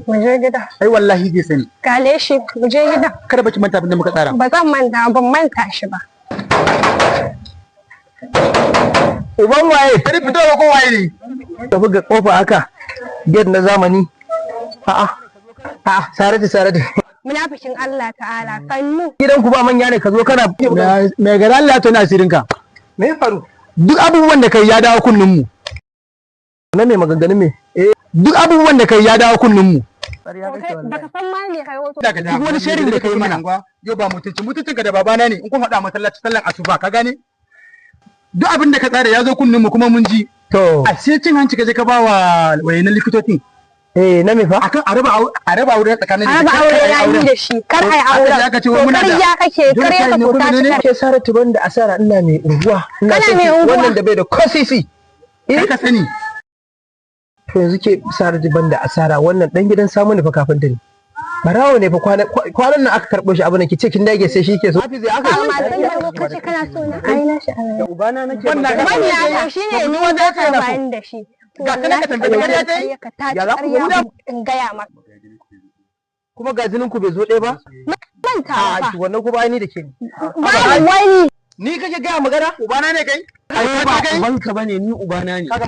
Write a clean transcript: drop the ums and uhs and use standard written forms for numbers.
Mu je gida. Ai wallahi zai sani. Kale shi, mu je gida. Kada baki manta abin da muka tsara. Ba zan manta, ban manta shi ba. Uban waye? Kari fito ko waye ne? Tafi ga kofa haka. Gate na zamani. A'a, Saratu. Munafikin Allah ta'ala, kannu. Gidan ku ba manya ne ka zo kana Me gara Allah to na asirinka. me ya faru? Duk abubuwan da kai ya dawo kunnun mu. Na me maganganun me? Duk abubuwan da kai ya dawo kunnun mu. Baka san ma me kai wato. Duk wani shirin da kai mana. Yau ba mutuncin ka da babana ne in kun faɗa masallaci sallan asuba ka gane? Duk abin da ka tsara ya zo kunnun mu kuma mun ji. To, A sai cin hanci ka je ka ba wa wayanan likitocin. na me fa? Akan a raba aure tsakanin Raba aure ya yi da shi, kar ai aure. Aka ce wai muna da Kariya kake, kariya ka dole kuta kai ne shi. Ke Saratu banda asara ina mai unguwa. Ina Kana son mai ki- unguwa? Wannan da bai da kosisi. kai ka sani. To yanzu ke Saratu banda asara wannan dan gidan samu ne fa kafin ne. Barawo ne fa kwanan nan aka karɓo shi abin da ke kin dage sai shi ke so. Hafizu aka Amma tun da kace kana so na ai na shi. ubana nake Wannan Wannan shi ne ni za ka bani da shi. Ga kana ka tambaye kariya ta yi? Ka tace Ya za ku ƙarya guda? in gaya maka. kuma ga jinin ku bai zo ɗaya ba? Manta A ba. wannan ku ba ni da ke. Babu wani. Ni kake gaya magana? Ubana ne kai? Ai ba ubanka bane ni ubana ne. Kaga